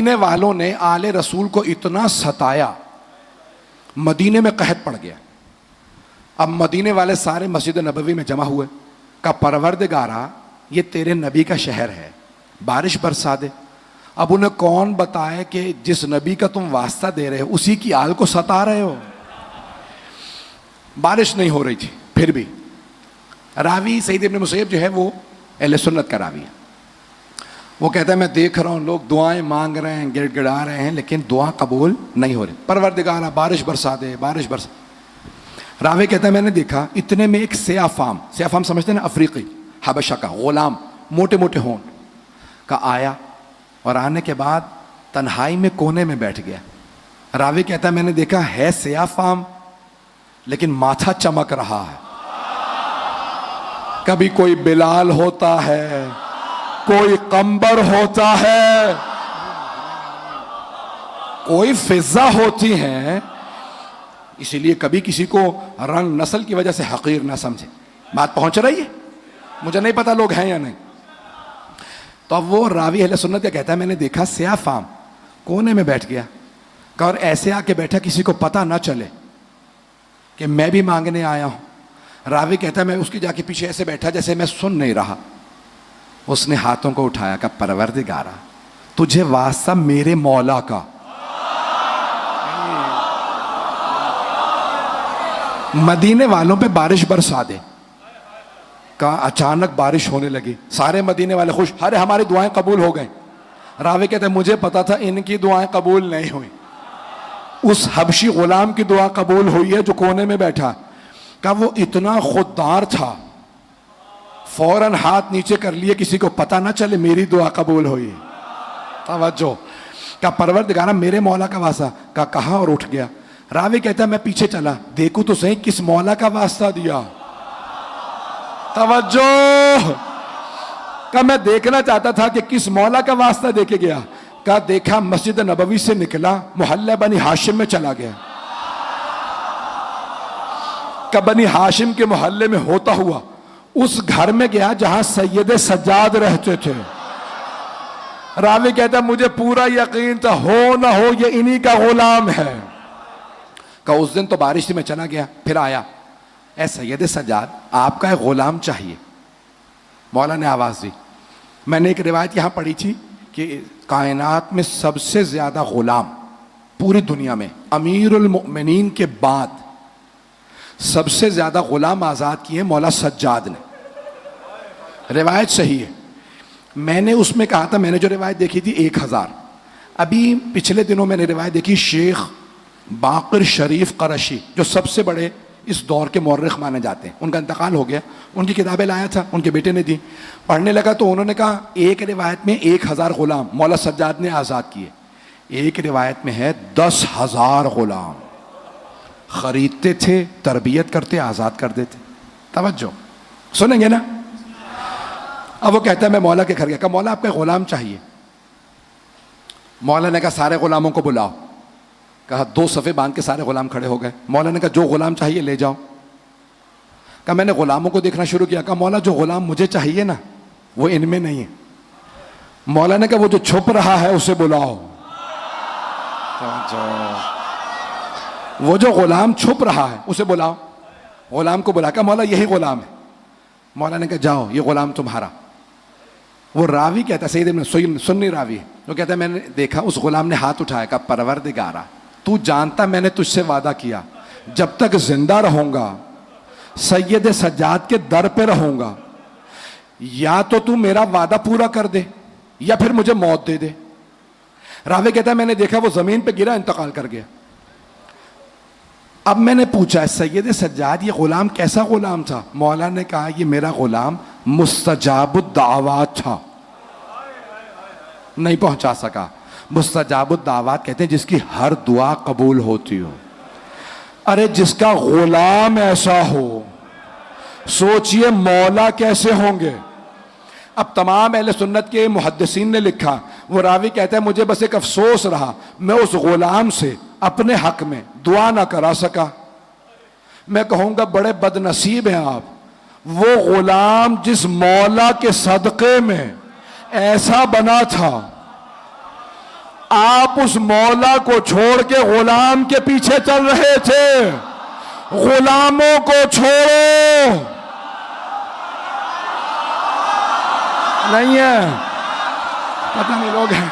مدینے والوں نے آل رسول کو اتنا ستایا، مدینے میں قحط پڑ گیا۔ اب مدینے والے سارے مسجد نبوی میں جمع ہوئے، کہا پروردگارا یہ تیرے نبی کا شہر ہے، بارش برسا دے۔ اب انہیں کون بتائے کہ جس نبی کا تم واسطہ دے رہے ہو اسی کی آل کو ستا رہے ہو۔ بارش نہیں ہو رہی تھی، پھر بھی راوی سعید ابن مسیب جو ہے وہ اہل سنت کا راوی ہے، وہ کہتا ہے میں دیکھ رہا ہوں لوگ دعائیں مانگ رہے ہیں، گڑ گڑا رہے ہیں، لیکن دعا قبول نہیں ہو رہی، پروردگارا بارش برسا دے، بارش برسا۔ راوی کہتا ہے میں نے دیکھا اتنے میں ایک سیاہ فام سمجھتے ہیں نا، افریقی حبشہ کا غلام، موٹے موٹے ہونٹ کا آیا، اور آنے کے بعد تنہائی میں کونے میں بیٹھ گیا۔ راوی کہتا ہے میں نے دیکھا ہے سیاہ فام لیکن ماتھا چمک رہا ہے۔ کبھی کوئی بلال ہوتا ہے، کوئی قمبر ہوتا ہے، کوئی فضا ہوتی ہیں، اسی لیے کبھی کسی کو رنگ نسل کی وجہ سے حقیر نہ سمجھے۔ بات پہنچ رہی ہے؟ مجھے نہیں پتا لوگ ہیں یا نہیں۔ تو اب وہ راوی اہل سنت کا کہتا ہے میں نے دیکھا سیاہ فام کونے میں بیٹھ گیا، اور ایسے آ کے بیٹھا کسی کو پتا نہ چلے کہ میں بھی مانگنے آیا ہوں۔ راوی کہتا ہے میں اس کی جا کے پیچھے ایسے بیٹھا جیسے میں سن نہیں رہا۔ اس نے ہاتھوں کو اٹھایا کہ پروردگارا تجھے واسطہ میرے مولا کا، مدینے والوں پہ بارش برسا دے۔ کہا اچانک بارش ہونے لگی، سارے مدینے والے خوش، ارے ہماری دعائیں قبول ہو گئیں۔ راوی کہتے ہیں مجھے پتا تھا ان کی دعائیں قبول نہیں ہوئی، اس حبشی غلام کی دعا قبول ہوئی ہے جو کونے میں بیٹھا۔ کہا وہ اتنا خوددار تھا، فوراً ہاتھ نیچے کر لیے کسی کو پتہ نہ چلے میری دعا قبول ہوئی۔ توجہ، کہا پروردگارا میرے مولا کا واسطہ، کہا اور اٹھ گیا۔ راوی کہتا ہے میں پیچھے چلا، دیکھوں تو صحیح کس مولا کا واسطہ دیا۔ توجہ، کہا میں دیکھنا چاہتا تھا کہ کس مولا کا واسطہ دے کے گیا۔ کہا دیکھا مسجد نبوی سے نکلا، محلہ بنی ہاشم میں چلا گیا۔ کہ بنی ہاشم کے محلے میں ہوتا ہوا اس گھر میں گیا جہاں سید سجاد رہتے تھے۔ راوی کہتا ہے مجھے پورا یقین تھا ہو نہ ہو یہ انہی کا غلام ہے۔ کہ اس دن تو بارش تھی، میں چلا گیا، پھر آیا، اے سید سجاد آپ کا ایک غلام چاہیے۔ مولا نے آواز دی۔ میں نے ایک روایت یہاں پڑھی تھی کہ کائنات میں سب سے زیادہ غلام پوری دنیا میں امیر المؤمنین کے بعد سب سے زیادہ غلام آزاد کیے مولا سجاد نے۔ روایت صحیح ہے۔ میں نے اس میں کہا تھا، میں نے جو روایت دیکھی تھی 1000۔ ابھی پچھلے دنوں میں نے روایت دیکھی شیخ باقر شریف قرشی جو سب سے بڑے اس دور کے مورخ مانے جاتے ہیں، ان کا انتقال ہو گیا، ان کی کتابیں لایا تھا، ان کے بیٹے نے دی، پڑھنے لگا تو انہوں نے کہا ایک روایت میں 1000 غلام مولا سجاد نے آزاد کیے، ایک روایت میں ہے 10,000 غلام خریدتے تھے، تربیت کرتے، آزاد کر دیتے۔ توجہ، سنیں گے نا؟ اب وہ کہتا ہے میں مولا کے گھر گیا، کہا مولا آپ کا غلام چاہیے۔ مولا نے کہا سارے غلاموں کو بلاؤ۔ کہا 2 صفے باندھ کے سارے غلام کھڑے ہو گئے۔ مولا نے کہا جو غلام چاہیے لے جاؤ۔ کہا میں نے غلاموں کو دیکھنا شروع کیا، کہا مولا جو غلام مجھے چاہیے نا وہ ان میں نہیں ہے۔ مولا نے کہا وہ جو چھپ رہا ہے اسے بلاؤ۔ وہ جو غلام چھپ رہا ہے اسے بلاؤ۔ غلام کو بلا، کہا مولا یہی غلام ہے۔ مولا نے کہا جاؤ یہ غلام تمہارا۔ وہ راوی کہتا ہے سید ابن سنی راوی ہے، وہ کہتا ہے میں نے دیکھا اس غلام نے ہاتھ اٹھایا، کہا پروردگارا تو جانتا میں نے تجھ سے وعدہ کیا جب تک زندہ رہوں گا سید سجاد کے در پہ رہوں گا، یا تو میرا وعدہ پورا کر دے یا پھر مجھے موت دے دے۔ راوی کہتا ہے میں نے دیکھا وہ زمین پہ گرا، انتقال کر گیا۔ اب میں نے پوچھا سید سجاد یہ غلام کیسا غلام تھا؟ مولا نے کہا یہ میرا غلام مستجاب الدعوات تھا۔ نہیں پہنچا سکا۔ مستجاب الدعوات کہتے ہیں جس کی ہر دعا قبول ہوتی ہو۔ ارے جس کا غلام ایسا ہو سوچئے مولا کیسے ہوں گے۔ اب تمام اہل سنت کے محدثین نے لکھا، وہ راوی کہتا ہے مجھے بس ایک افسوس رہا میں اس غلام سے اپنے حق میں دعا نہ کرا سکا۔ میں کہوں گا بڑے بد نصیب ہیں آپ، وہ غلام جس مولا کے صدقے میں ایسا بنا تھا آپ اس مولا کو چھوڑ کے غلام کے پیچھے چل رہے تھے. غلاموں کو چھوڑو. نہیں ہے، پتہ نہیں لوگ ہیں.